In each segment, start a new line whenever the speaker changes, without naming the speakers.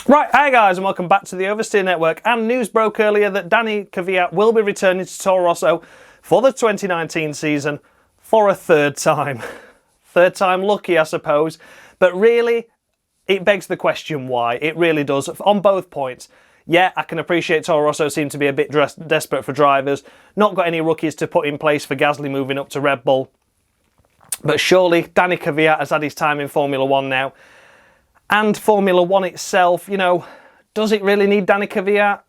Right, hi guys and welcome back to the Oversteer Network, and news broke earlier that Danny Kvyat will be returning to Toro Rosso for the 2019 season for a third time. Third time lucky, I suppose, but really it begs the question why. It really does, on both points. Yeah, I can appreciate Toro Rosso seem to be a bit desperate for drivers, not got any rookies to put in place for Gasly moving up to Red Bull, but surely Danny Kvyat has had his time in Formula 1 now. And Formula 1 itself, you know, does it really need Danny Kvyat?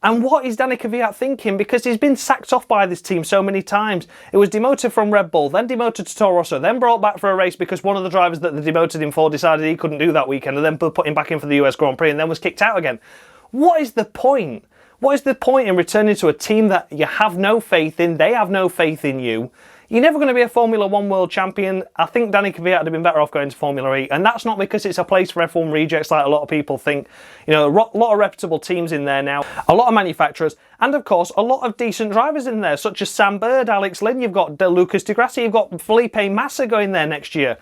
And what is Danny Kvyat thinking? Because he's been sacked off by this team so many times. It was demoted from Red Bull, then demoted to Toro Rosso, then brought back for a race because one of the drivers that they demoted him for decided he couldn't do that weekend, and then put him back in for the US Grand Prix, and then was kicked out again. What is the point? What is the point in returning to a team that you have no faith in, they have no faith in you? You're never going to be a Formula 1 world champion. I think Danny Kvyat would have been better off going to Formula E, and that's not because it's a place for F1 rejects like a lot of people think. You know, a lot of reputable teams in there now, a lot of manufacturers, and of course a lot of decent drivers in there, such as Sam Bird, Alex Lynn, you've got Lucas Di Grassi, you've got Felipe Massa going there next year.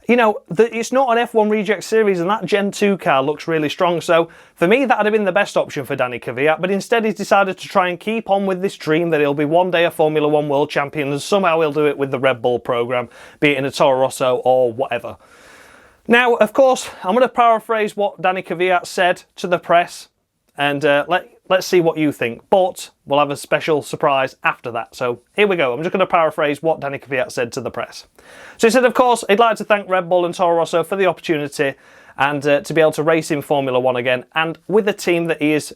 You know, it's not an F1 reject series, and that Gen 2 car looks really strong. So for me, that would have been the best option for Danny Kvyat, but instead he's decided to try and keep on with this dream that he'll be one day a Formula 1 world champion, and somehow he'll do it with the Red Bull program, be it in a Toro Rosso or whatever. Now, of course, I'm going to paraphrase what Danny Kvyat said to the press, and let's see what you think. But we'll have a special surprise after that. So here we go. I'm just going to paraphrase what Danny Kvyat said to the press. So he said, of course, he'd like to thank Red Bull and Toro Rosso for the opportunity and to be able to race in Formula 1 again, and with a team that he is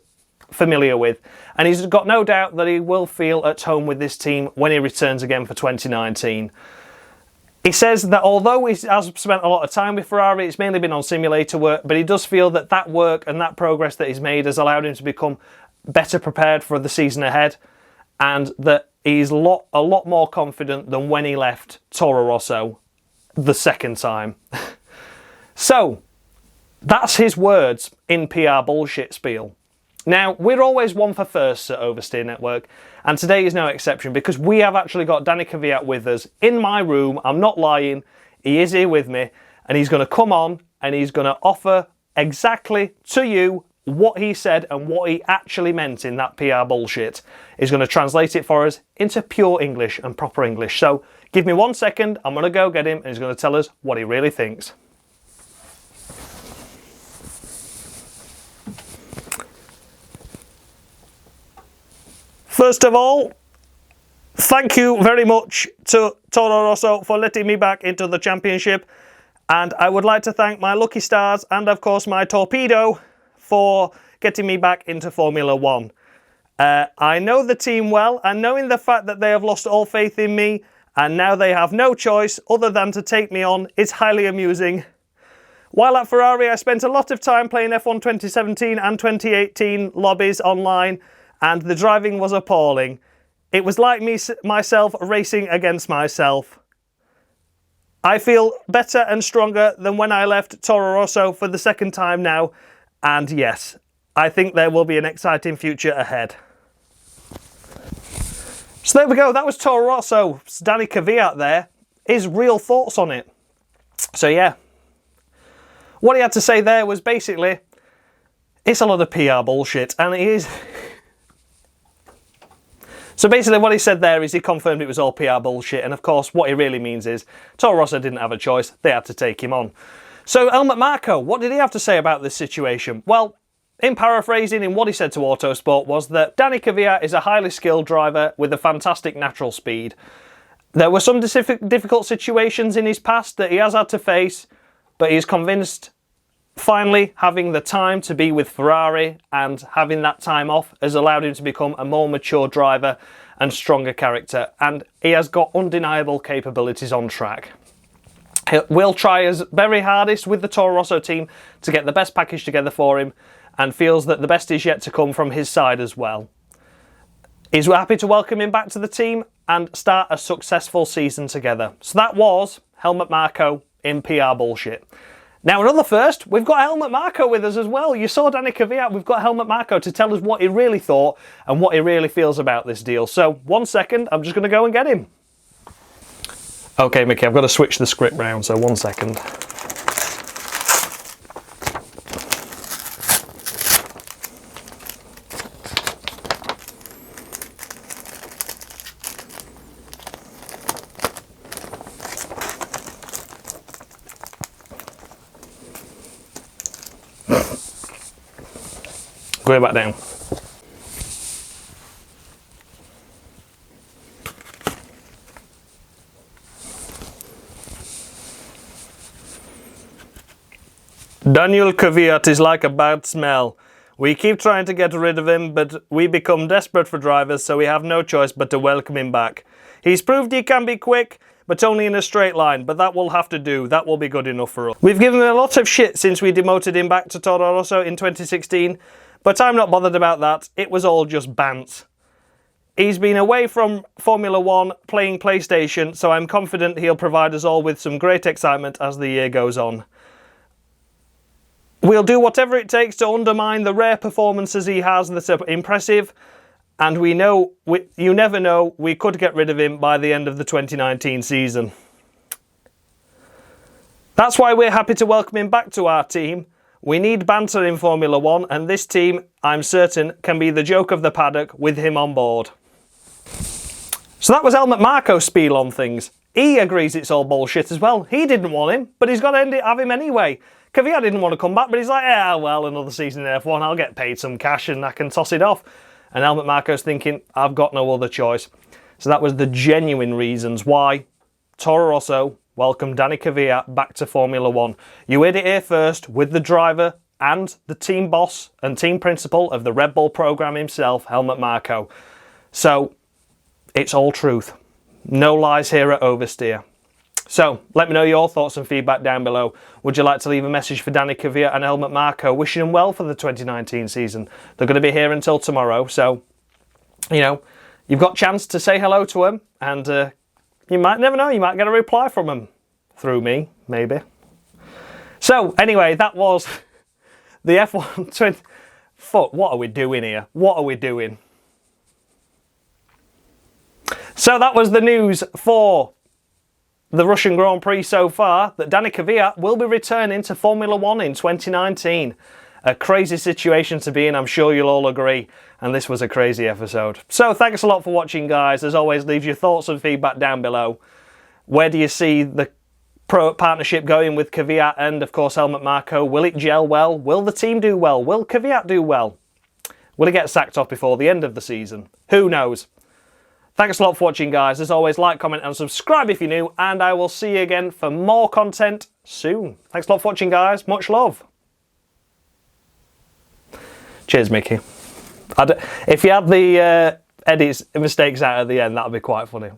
familiar with. And he's got no doubt that he will feel at home with this team when he returns again for 2019. He says that although he has spent a lot of time with Ferrari, it's mainly been on simulator work, but he does feel that that work and that progress that he's made has allowed him to become better prepared for the season ahead, and that he's a lot more confident than when he left Toro Rosso the second time. So, that's his words in PR bullshit spiel. Now, we're always one for firsts at Oversteer Network, and today is no exception because we have actually got Danny Kvyat with us in my room. I'm not lying, he is here with me, and he's going to come on and he's going to offer exactly to you what he said and what he actually meant in that PR bullshit. He's going to translate it for us into pure English and proper English. So, give me 1 second, I'm going to go get him and he's going to tell us what he really thinks. First of all, thank you very much to Toro Rosso for letting me back into the championship, and I would like to thank my lucky stars and of course my torpedo for getting me back into Formula 1. I know the team well, and knowing the fact that they have lost all faith in me and now they have no choice other than to take me on is highly amusing. While at Ferrari, I spent a lot of time playing F1 2017 and 2018 lobbies online, and the driving was appalling. It was like myself racing against myself. I feel better and stronger than when I left Toro Rosso for the second time now, and yes, I think there will be an exciting future ahead. So there we go, that was Toro Rosso, Danny Kvyat there, his real thoughts on it. So yeah, what he had to say there was basically, it's a lot of PR bullshit, and it is. So basically what he said there is he confirmed it was all PR bullshit, and of course what he really means is Toro Rosso didn't have a choice, they had to take him on. So Helmut Marko, what did he have to say about this situation? Well, in paraphrasing, in what he said to Autosport was that Danny Kvyat is a highly skilled driver with a fantastic natural speed. There were some difficult situations in his past that he has had to face, but he's convinced finally having the time to be with Ferrari and having that time off has allowed him to become a more mature driver and stronger character, and he has got undeniable capabilities on track. He will try his very hardest with the Toro Rosso team to get the best package together for him, and feels that the best is yet to come from his side as well. He's happy to welcome him back to the team and start a successful season together. So that was Helmut Marko in PR bullshit. Now another first, we've got Helmut Marko with us as well. You saw Danny Kvyat, we've got Helmut Marko to tell us what he really thought and what he really feels about this deal. So 1 second, I'm just going to go and get him. Okay, Mickey, I've got to switch the script round, so 1 second. Going back down. Daniel Kvyat is like a bad smell. We keep trying to get rid of him, but we become desperate for drivers, so we have no choice but to welcome him back. He's proved he can be quick, but only in a straight line, but that will have to do. That will be good enough for us. We've given him a lot of shit since we demoted him back to Toro Rosso in 2016, but I'm not bothered about that. It was all just bants. He's been away from Formula 1 playing PlayStation, so I'm confident he'll provide us all with some great excitement as the year goes on. We'll do whatever it takes to undermine the rare performances he has that are impressive, and we know, you never know, we could get rid of him by the end of the 2019 season. That's why we're happy to welcome him back to our team. We need banter in Formula 1, and this team, I'm certain, can be the joke of the paddock with him on board. So that was Helmut Marko's spiel on things. He agrees it's all bullshit as well. He didn't want him, but he's got to have him anyway. Kvyat didn't want to come back, but he's like, yeah, well, another season in F1, I'll get paid some cash and I can toss it off. And Helmut Marko's thinking, I've got no other choice. So that was the genuine reasons why Toro Rosso welcomed Danny Kvyat back to Formula 1. You heard it here first with the driver and the team boss and team principal of the Red Bull program himself, Helmut Marko. So it's all truth. No lies here at Oversteer. So, let me know your thoughts and feedback down below. Would you like to leave a message for Danny Kvyat and Helmut Marko, wishing them well for the 2019 season? They're going to be here until tomorrow, so, you know, you've got a chance to say hello to them, and you might never know, you might get a reply from them. Through me, maybe. So, anyway, that was the F1 20... Fuck, what are we doing here? What are we doing? So, that was the news for the Russian Grand Prix so far, that Danny Kvyat will be returning to Formula 1 in 2019. A crazy situation to be in, I'm sure you'll all agree, and this was a crazy episode. So thanks a lot for watching, guys. As always, leave your thoughts and feedback down below. Where do you see the partnership going with Kvyat and, of course, Helmut Marko? Will it gel well? Will the team do well? Will Kvyat do well? Will he get sacked off before the end of the season? Who knows? Thanks a lot for watching, guys. As always, like, comment and subscribe if you're new, and I will see you again for more content soon. Thanks a lot for watching, guys. Much love. Cheers, Mickey. If you had the edits mistakes out at the end, that would be quite funny.